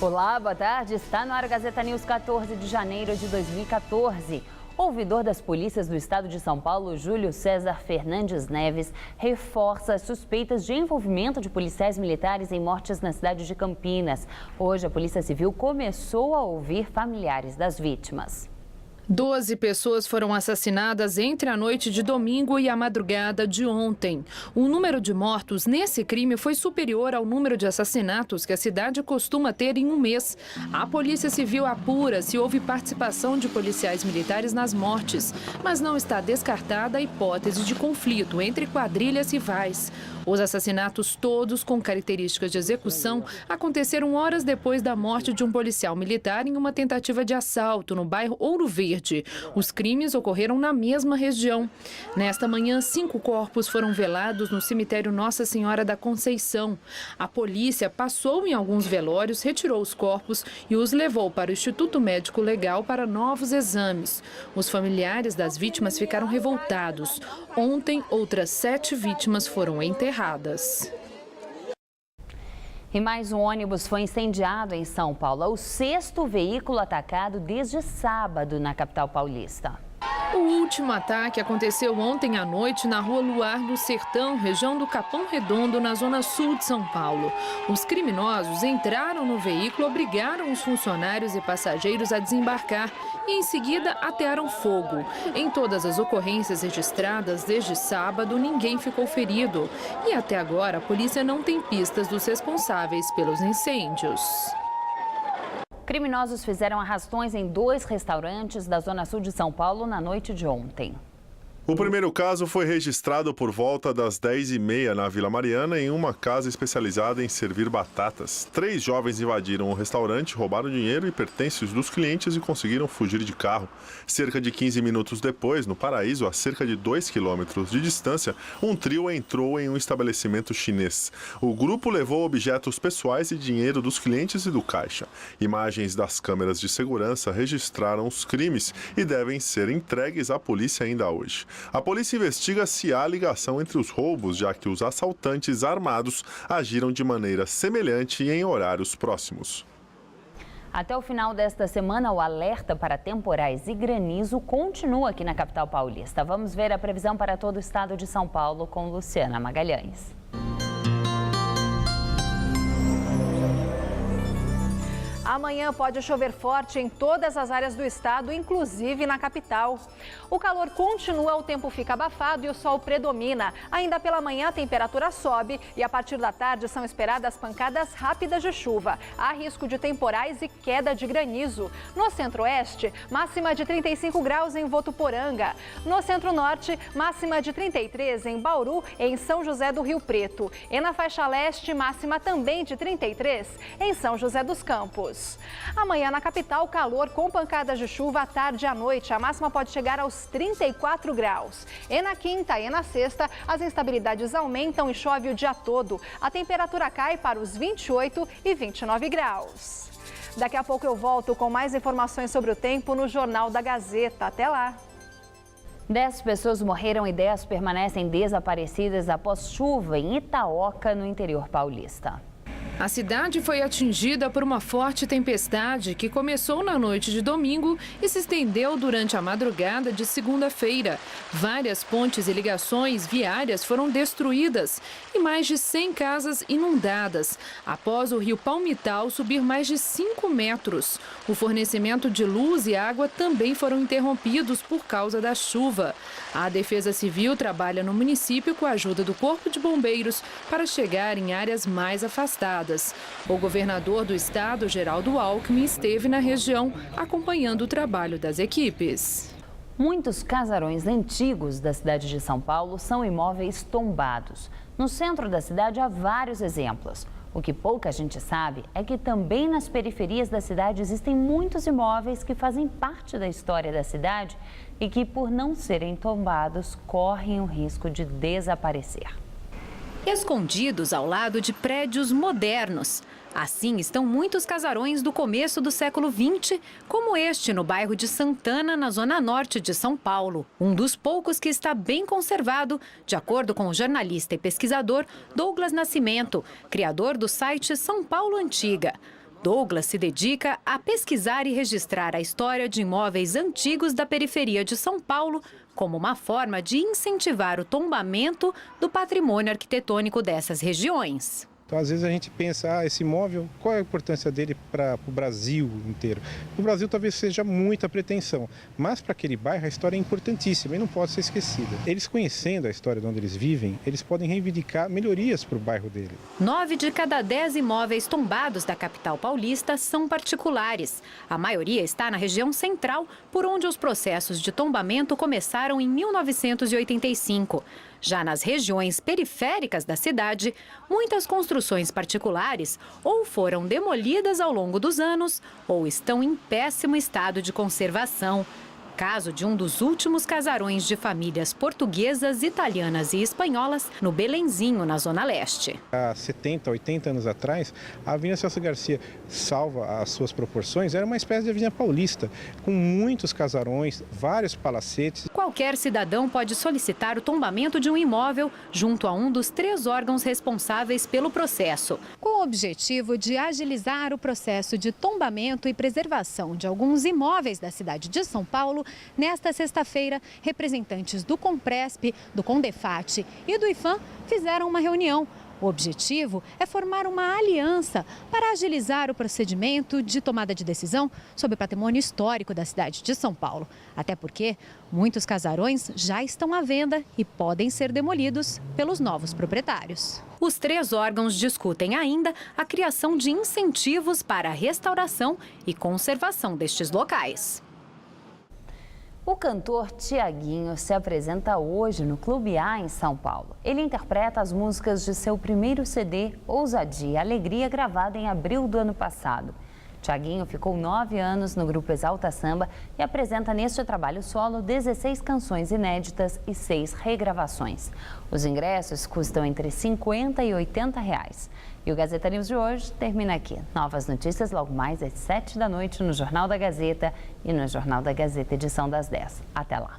Olá, boa tarde. Está no ar a Gazeta News, 14 de janeiro de 2014. O ouvidor das polícias do estado de São Paulo, Júlio César Fernandes Neves, reforça as suspeitas de envolvimento de policiais militares em mortes na cidade de Campinas. Hoje, a Polícia Civil começou a ouvir familiares das vítimas. 12 pessoas foram assassinadas entre a noite de domingo e a madrugada de ontem. O número de mortos nesse crime foi superior ao número de assassinatos que a cidade costuma ter em um mês. A Polícia Civil apura se houve participação de policiais militares nas mortes, mas não está descartada a hipótese de conflito entre quadrilhas rivais. Os assassinatos, todos com características de execução, aconteceram horas depois da morte de um policial militar em uma tentativa de assalto no bairro Ouro Verde. Os crimes ocorreram na mesma região. Nesta manhã, 5 corpos foram velados no cemitério Nossa Senhora da Conceição. A polícia passou em alguns velórios, retirou os corpos e os levou para o Instituto Médico Legal para novos exames. Os familiares das vítimas ficaram revoltados. Ontem, outras 7 vítimas foram enterradas. E mais um ônibus foi incendiado em São Paulo. É o 6º veículo atacado desde sábado na capital paulista. O último ataque aconteceu ontem à noite na rua Luar do Sertão, região do Capão Redondo, na zona sul de São Paulo. Os criminosos entraram no veículo, obrigaram os funcionários e passageiros a desembarcar e, em seguida, atearam fogo. Em todas as ocorrências registradas desde sábado, ninguém ficou ferido. E até agora, a polícia não tem pistas dos responsáveis pelos incêndios. Criminosos fizeram arrastões em 2 restaurantes da zona sul de São Paulo na noite de ontem. O primeiro caso foi registrado por volta das 10h30 na Vila Mariana, em uma casa especializada em servir batatas. 3 jovens invadiram o restaurante, roubaram dinheiro e pertences dos clientes e conseguiram fugir de carro. Cerca de 15 minutos depois, no Paraíso, a cerca de 2 quilômetros de distância, um trio entrou em um estabelecimento chinês. O grupo levou objetos pessoais e dinheiro dos clientes e do caixa. Imagens das câmeras de segurança registraram os crimes e devem ser entregues à polícia ainda hoje. A polícia investiga se há ligação entre os roubos, já que os assaltantes armados agiram de maneira semelhante e em horários próximos. Até o final desta semana, o alerta para temporais e granizo continua aqui na capital paulista. Vamos ver a previsão para todo o estado de São Paulo com Luciana Magalhães. Amanhã pode chover forte em todas as áreas do estado, inclusive na capital. O calor continua, o tempo fica abafado e o sol predomina. Ainda pela manhã a temperatura sobe e a partir da tarde são esperadas pancadas rápidas de chuva. Há risco de temporais e queda de granizo. No centro-oeste, máxima de 35 graus em Votuporanga. No centro-norte, máxima de 33 em Bauru e em São José do Rio Preto. E na faixa leste, máxima também de 33 em São José dos Campos. Amanhã na capital, calor com pancadas de chuva à tarde e à noite. A máxima pode chegar aos 34 graus. E na quinta e na sexta, as instabilidades aumentam e chove o dia todo. A temperatura cai para os 28 e 29 graus. Daqui a pouco eu volto com mais informações sobre o tempo no Jornal da Gazeta. Até lá! 10 pessoas morreram e 10 permanecem desaparecidas após chuva em Itaoca, no interior paulista. A cidade foi atingida por uma forte tempestade que começou na noite de domingo e se estendeu durante a madrugada de segunda-feira. Várias pontes e ligações viárias foram destruídas e mais de 100 casas inundadas, após o rio Palmital subir mais de 5 metros. O fornecimento de luz e água também foram interrompidos por causa da chuva. A Defesa Civil trabalha no município com a ajuda do Corpo de Bombeiros para chegar em áreas mais afastadas. O governador do estado, Geraldo Alckmin, esteve na região acompanhando o trabalho das equipes. Muitos casarões antigos da cidade de São Paulo são imóveis tombados. No centro da cidade há vários exemplos. O que pouca gente sabe é que também nas periferias da cidade existem muitos imóveis que fazem parte da história da cidade e que, por não serem tombados, correm o risco de desaparecer. Escondidos ao lado de prédios modernos. Assim estão muitos casarões do começo do século XX, como este no bairro de Santana, na zona norte de São Paulo. Um dos poucos que está bem conservado, de acordo com o jornalista e pesquisador Douglas Nascimento, criador do site São Paulo Antiga. Douglas se dedica a pesquisar e registrar a história de imóveis antigos da periferia de São Paulo como uma forma de incentivar o tombamento do patrimônio arquitetônico dessas regiões. Então, às vezes a gente pensa, esse imóvel, qual é a importância dele para o Brasil inteiro? O Brasil talvez seja muita pretensão, mas para aquele bairro a história é importantíssima e não pode ser esquecida. Eles conhecendo a história de onde eles vivem, eles podem reivindicar melhorias para o bairro dele. 9 de cada 10 imóveis tombados da capital paulista são particulares. A maioria está na região central, por onde os processos de tombamento começaram em 1985. Já nas regiões periféricas da cidade, muitas construções particulares ou foram demolidas ao longo dos anos ou estão em péssimo estado de conservação. Caso de um dos últimos casarões de famílias portuguesas, italianas e espanholas no Belenzinho, na Zona Leste. Há 70, 80 anos atrás, a Avenida Celso Garcia, salva as suas proporções, era uma espécie de Avenida Paulista, com muitos casarões, vários palacetes. Qualquer cidadão pode solicitar o tombamento de um imóvel junto a um dos 3 órgãos responsáveis pelo processo. Com o objetivo de agilizar o processo de tombamento e preservação de alguns imóveis da cidade de São Paulo, nesta sexta-feira, representantes do Compresp, do Condefat e do IFAM fizeram uma reunião. O objetivo é formar uma aliança para agilizar o procedimento de tomada de decisão sobre o patrimônio histórico da cidade de São Paulo. Até porque muitos casarões já estão à venda e podem ser demolidos pelos novos proprietários. Os 3 órgãos discutem ainda a criação de incentivos para a restauração e conservação destes locais. O cantor Thiaguinho se apresenta hoje no Clube A, em São Paulo. Ele interpreta as músicas de seu primeiro CD, Ousadia e Alegria, gravado em abril do ano passado. Thiaguinho ficou 9 anos no grupo Exalta Samba e apresenta neste trabalho solo 16 canções inéditas e 6 regravações. Os ingressos custam entre R$50 e R$80. E o Gazeta News de hoje termina aqui. Novas notícias logo mais às 7 da noite no Jornal da Gazeta e no Jornal da Gazeta, edição das 10. Até lá.